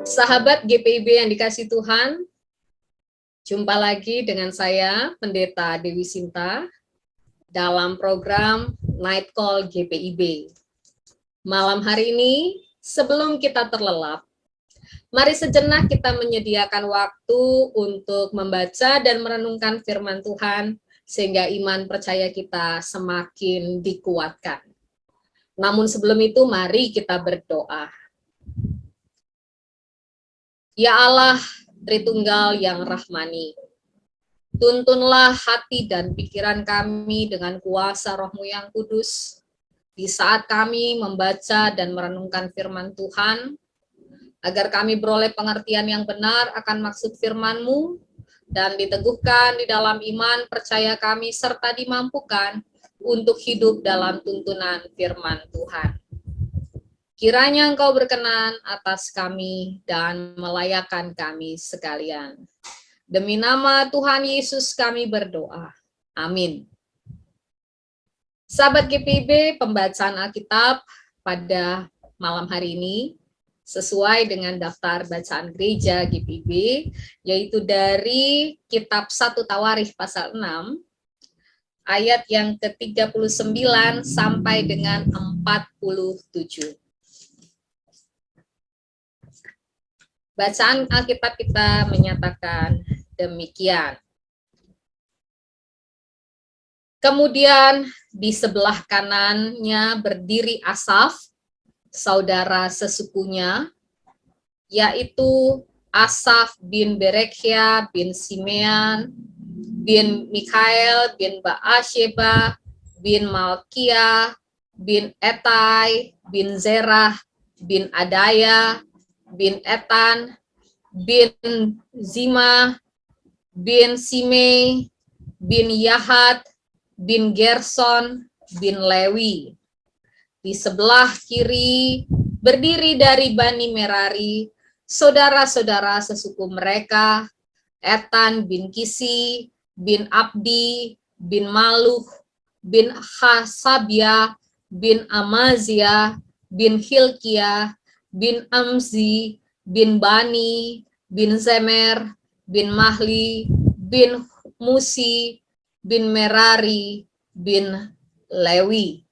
Sahabat GPIB yang dikasih Tuhan, jumpa lagi dengan saya, Pendeta Dewi Sinta, dalam program Night Call GPIB. Malam hari ini, sebelum kita terlelap, mari sejenak kita menyediakan waktu untuk membaca dan merenungkan firman Tuhan, sehingga iman percaya kita semakin dikuatkan. Namun sebelum itu, mari kita berdoa. Ya Allah, Tritunggal yang rahmani, tuntunlah hati dan pikiran kami dengan kuasa Roh-Mu yang kudus, di saat kami membaca dan merenungkan firman Tuhan, agar kami beroleh pengertian yang benar akan maksud firman-Mu, dan diteguhkan di dalam iman percaya kami, serta dimampukan untuk hidup dalam tuntunan firman Tuhan. Kiranya Engkau berkenan atas kami dan melayakkan kami sekalian. Demi nama Tuhan Yesus kami berdoa. Amin. Sahabat GPIB, pembacaan Alkitab pada malam hari ini sesuai dengan daftar bacaan gereja GPIB, yaitu dari kitab 1 Tawarikh pasal 6, ayat yang ke-39 sampai dengan 47. Bacaan Alkitab kita menyatakan demikian. Kemudian di sebelah kanannya berdiri Asaf, saudara sesukunya, yaitu Asaf bin Berekhya bin Simean, bin Mikael, bin Baasheba, bin Malkia, bin Etai, bin Zerah, bin Adaya, bin Etan, bin Zima, bin Simei, bin Yahat, bin Gerson, bin Lewi. Di sebelah kiri berdiri dari Bani Merari, saudara-saudara sesuku mereka, Etan bin Kisi, bin Abdi, bin Maluh, bin Hasabia, bin Amazia, bin Hilkia, bin Amzi, bin Bani, bin Zemer, bin Mahli, bin Musi, bin Merari, bin Lewi.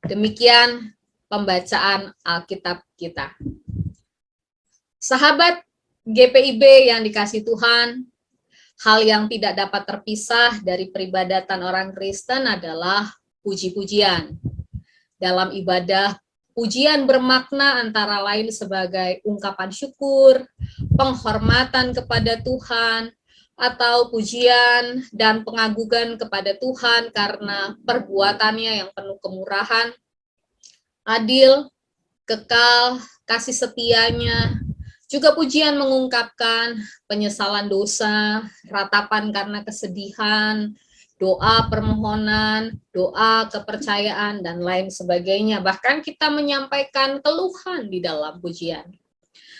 Demikian pembacaan Alkitab kita. Sahabat GPIB yang dikasih Tuhan, hal yang tidak dapat terpisah dari peribadatan orang Kristen adalah puji-pujian. Dalam ibadah, pujian bermakna antara lain sebagai ungkapan syukur, penghormatan kepada Tuhan, atau pujian dan pengagungan kepada Tuhan karena perbuatannya yang penuh kemurahan, adil, kekal, kasih setianya. Juga pujian mengungkapkan penyesalan dosa, ratapan karena kesedihan, doa permohonan, doa kepercayaan, dan lain sebagainya. Bahkan kita menyampaikan keluhan di dalam pujian.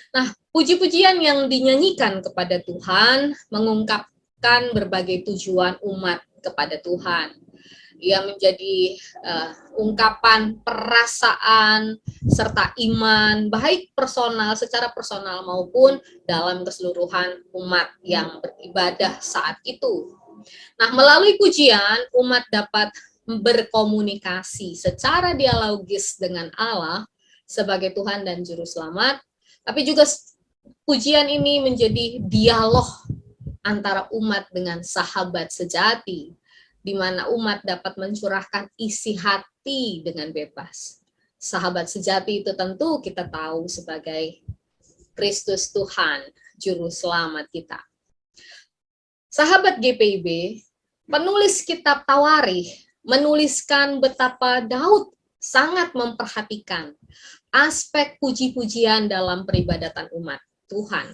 Nah, puji-pujian yang dinyanyikan kepada Tuhan mengungkapkan berbagai tujuan umat kepada Tuhan. Ia menjadi ungkapan perasaan serta iman, baik personal, secara personal maupun dalam keseluruhan umat yang beribadah saat itu. Nah, melalui pujian, umat dapat berkomunikasi secara dialogis dengan Allah sebagai Tuhan dan Juru Selamat, tapi juga pujian ini menjadi dialog antara umat dengan sahabat sejati, di mana umat dapat mencurahkan isi hati dengan bebas. Sahabat sejati itu tentu kita tahu sebagai Kristus Tuhan, Juru Selamat kita. Sahabat GPIB, penulis kitab Tawarikh menuliskan betapa Daud sangat memperhatikan aspek puji-pujian dalam peribadatan umat Tuhan.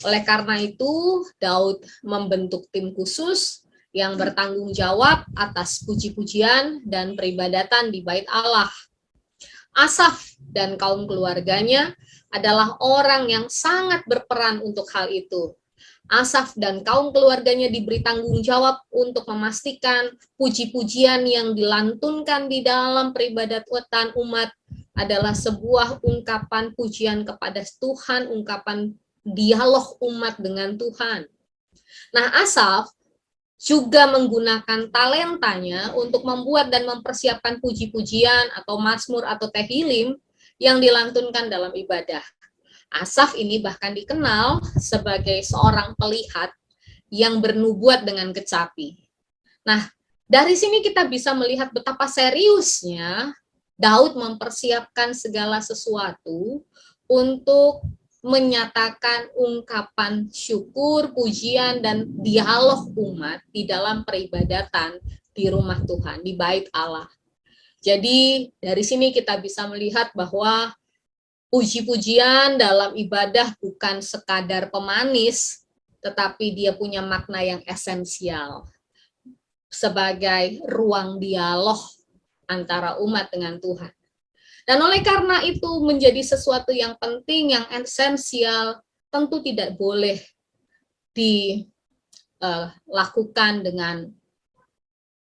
Oleh karena itu, Daud membentuk tim khusus yang bertanggung jawab atas puji-pujian dan peribadatan di Bait Allah. Asaf dan kaum keluarganya adalah orang yang sangat berperan untuk hal itu. Asaf dan kaum keluarganya diberi tanggung jawab untuk memastikan puji-pujian yang dilantunkan di dalam peribadatan umat adalah sebuah ungkapan pujian kepada Tuhan, ungkapan dialog umat dengan Tuhan. Nah, Asaf juga menggunakan talentanya untuk membuat dan mempersiapkan puji-pujian atau mazmur atau tehillim yang dilantunkan dalam ibadah. Asaf ini bahkan dikenal sebagai seorang pelihat yang bernubuat dengan kecapi. Nah, dari sini kita bisa melihat betapa seriusnya Daud mempersiapkan segala sesuatu untuk menyatakan ungkapan syukur, pujian, dan dialog umat di dalam peribadatan di rumah Tuhan, di bait Allah. Jadi dari sini kita bisa melihat bahwa puji-pujian dalam ibadah bukan sekadar pemanis, tetapi dia punya makna yang esensial sebagai ruang dialog antara umat dengan Tuhan. Dan oleh karena itu menjadi sesuatu yang penting, yang esensial, tentu tidak boleh dilakukan dengan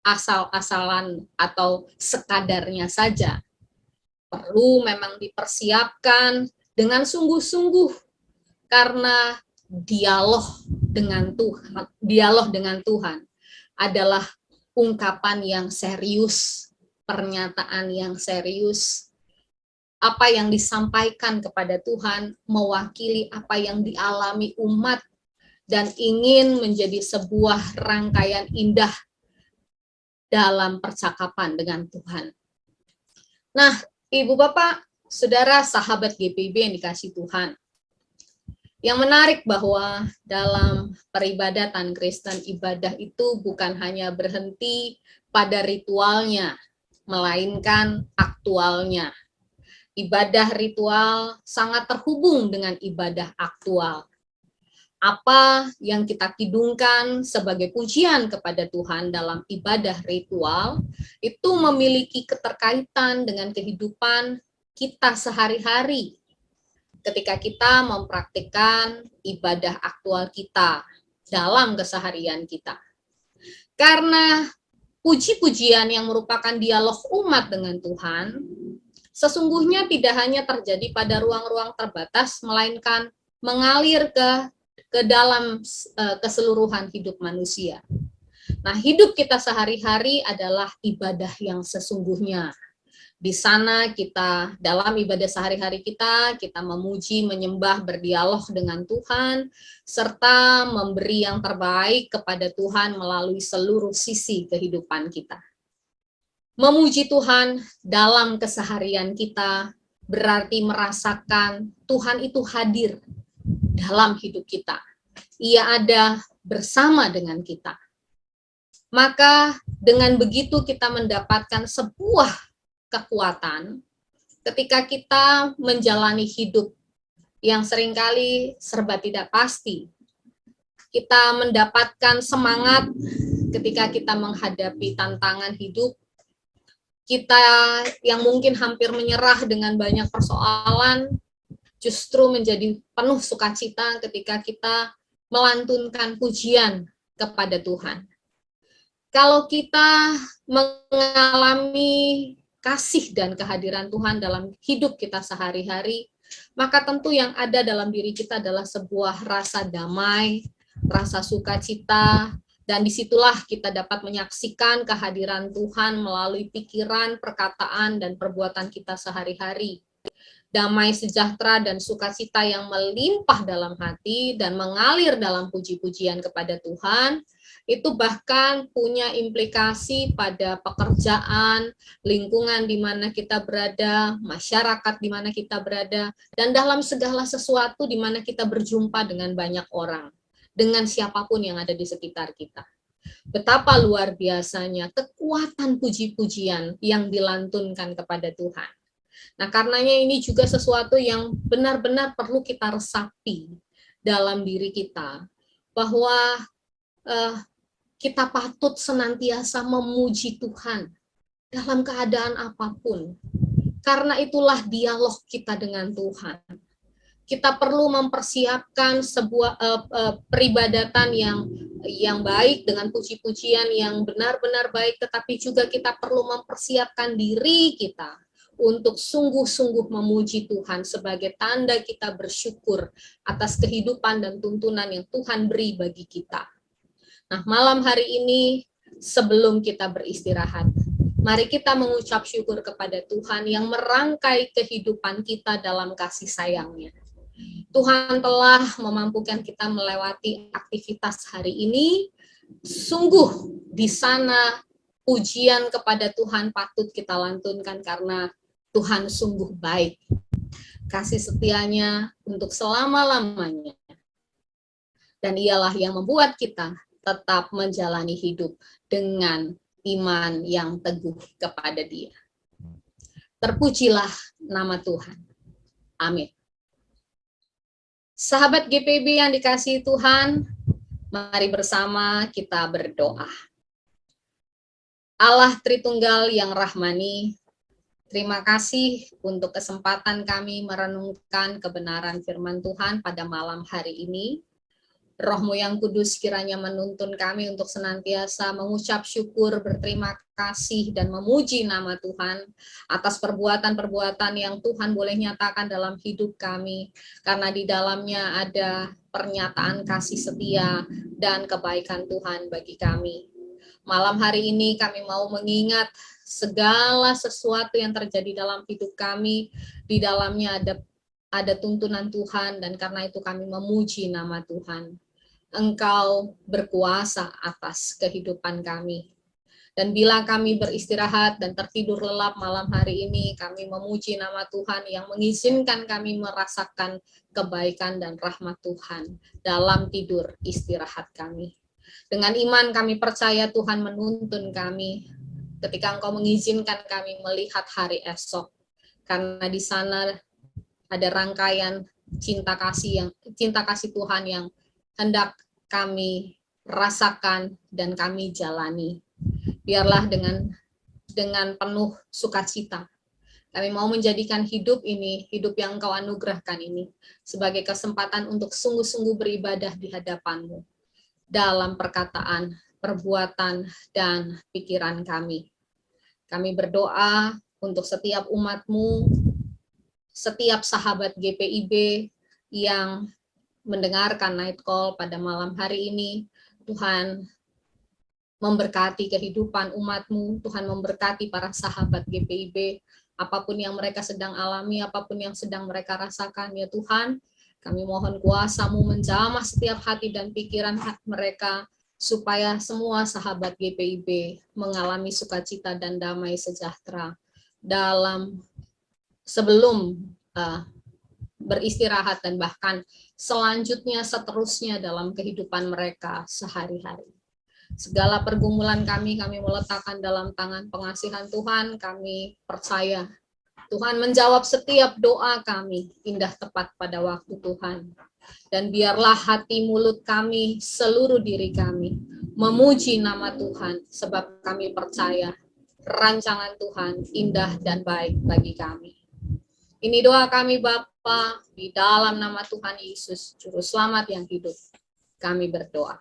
asal-asalan atau sekadarnya saja. Perlu memang dipersiapkan dengan sungguh-sungguh karena dialog dengan Tuhan adalah ungkapan yang serius, pernyataan yang serius. Apa yang disampaikan kepada Tuhan mewakili apa yang dialami umat dan ingin menjadi sebuah rangkaian indah dalam percakapan dengan Tuhan. Nah, Ibu Bapak, Saudara, sahabat GPIB yang dikasihi Tuhan. Yang menarik bahwa dalam peribadatan Kristen, ibadah itu bukan hanya berhenti pada ritualnya, melainkan aktualnya. Ibadah ritual sangat terhubung dengan ibadah aktual. Apa yang kita kidungkan sebagai pujian kepada Tuhan dalam ibadah ritual itu memiliki keterkaitan dengan kehidupan kita sehari-hari ketika kita mempraktikkan ibadah aktual kita dalam keseharian kita. Karena puji-pujian yang merupakan dialog umat dengan Tuhan sesungguhnya tidak hanya terjadi pada ruang-ruang terbatas, melainkan mengalir ke dalam keseluruhan hidup manusia. Nah, hidup kita sehari-hari adalah ibadah yang sesungguhnya. Di sana kita, dalam ibadah sehari-hari kita memuji, menyembah, berdialog dengan Tuhan, serta memberi yang terbaik kepada Tuhan melalui seluruh sisi kehidupan kita. Memuji Tuhan dalam keseharian kita berarti merasakan Tuhan itu hadir dalam hidup kita. Ia ada bersama dengan kita. Maka dengan begitu kita mendapatkan sebuah kekuatan ketika kita menjalani hidup yang seringkali serba tidak pasti. Kita mendapatkan semangat ketika kita menghadapi tantangan hidup. Kita yang mungkin hampir menyerah dengan banyak persoalan, justru menjadi penuh sukacita ketika kita melantunkan pujian kepada Tuhan. Kalau kita mengalami kasih dan kehadiran Tuhan dalam hidup kita sehari-hari, maka tentu yang ada dalam diri kita adalah sebuah rasa damai, rasa sukacita, dan disitulah kita dapat menyaksikan kehadiran Tuhan melalui pikiran, perkataan, dan perbuatan kita sehari-hari. Damai sejahtera dan sukacita yang melimpah dalam hati dan mengalir dalam puji-pujian kepada Tuhan, itu bahkan punya implikasi pada pekerjaan, lingkungan di mana kita berada, masyarakat di mana kita berada, dan dalam segala sesuatu di mana kita berjumpa dengan banyak orang, dengan siapapun yang ada di sekitar kita. Betapa luar biasanya kekuatan puji-pujian yang dilantunkan kepada Tuhan. Nah, karenanya ini juga sesuatu yang benar-benar perlu kita resapi dalam diri kita, bahwa kita patut senantiasa memuji Tuhan dalam keadaan apapun. Karena itulah dialog kita dengan Tuhan. kita perlu mempersiapkan sebuah peribadatan yang baik dengan puji-pujian yang benar-benar baik, tetapi juga kita perlu mempersiapkan diri kita untuk sungguh-sungguh memuji Tuhan sebagai tanda kita bersyukur atas kehidupan dan tuntunan yang Tuhan beri bagi kita. Nah, malam hari ini sebelum kita beristirahat, mari kita mengucap syukur kepada Tuhan yang merangkai kehidupan kita dalam kasih sayang-Nya. Tuhan telah memampukan kita melewati aktivitas hari ini. Sungguh di sana pujian kepada Tuhan patut kita lantunkan karena Tuhan sungguh baik. Kasih setianya untuk selama-lamanya. Dan ialah yang membuat kita tetap menjalani hidup dengan iman yang teguh kepada Dia. Terpujilah nama Tuhan. Amin. Sahabat GPIB yang dikasihi Tuhan, mari bersama kita berdoa. Allah Tritunggal yang rahmani, terima kasih untuk kesempatan kami merenungkan kebenaran firman Tuhan pada malam hari ini. Roh-Mu yang kudus kiranya menuntun kami untuk senantiasa mengucap syukur, berterima kasih, dan memuji nama Tuhan atas perbuatan-perbuatan yang Tuhan boleh nyatakan dalam hidup kami, karena di dalamnya ada pernyataan kasih setia dan kebaikan Tuhan bagi kami. Malam hari ini kami mau mengingat segala sesuatu yang terjadi dalam hidup kami, di dalamnya ada tuntunan Tuhan, dan karena itu kami memuji nama Tuhan. Engkau berkuasa atas kehidupan kami. Dan bila kami beristirahat dan tertidur lelap malam hari ini, kami memuji nama Tuhan yang mengizinkan kami merasakan kebaikan dan rahmat Tuhan dalam tidur istirahat kami. Dengan iman kami percaya Tuhan menuntun kami ketika Engkau mengizinkan kami melihat hari esok. Karena di sana ada rangkaian cinta kasih Tuhan yang hendak kami rasakan dan kami jalani. Biarlah dengan penuh sukacita kami mau menjadikan hidup ini, hidup yang Engkau anugerahkan ini, sebagai kesempatan untuk sungguh-sungguh beribadah di hadapan-Mu dalam perkataan, perbuatan, dan pikiran kami. Kami berdoa untuk setiap umat-Mu, setiap sahabat GPIB yang mendengarkan Night Call pada malam hari ini. Tuhan memberkati kehidupan umat-Mu, Tuhan memberkati para sahabat GPIB, apapun yang mereka sedang alami, apapun yang sedang mereka rasakan, ya Tuhan, kami mohon kuasa-Mu menjamah setiap hati dan pikiran mereka, supaya semua sahabat GPIB mengalami sukacita dan damai sejahtera dalam sebelum beristirahat dan bahkan selanjutnya seterusnya dalam kehidupan mereka sehari-hari. Segala pergumulan kami meletakkan dalam tangan pengasihan Tuhan. Kami percaya Tuhan menjawab setiap doa kami, indah tepat pada waktu Tuhan. Dan biarlah hati mulut kami, seluruh diri kami memuji nama Tuhan, sebab kami percaya rancangan Tuhan indah dan baik bagi kami. Ini doa kami Bapa, di dalam nama Tuhan Yesus, Juru Selamat yang hidup. Kami berdoa.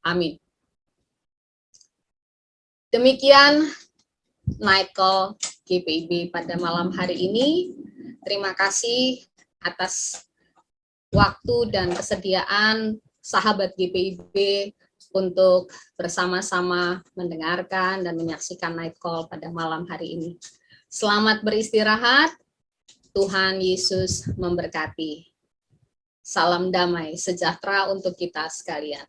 Amin. Demikian Night Call GPIB pada malam hari ini. Terima kasih atas waktu dan kesediaan sahabat GPIB untuk bersama-sama mendengarkan dan menyaksikan Night Call pada malam hari ini. Selamat beristirahat. Tuhan Yesus memberkati. Salam damai sejahtera untuk kita sekalian.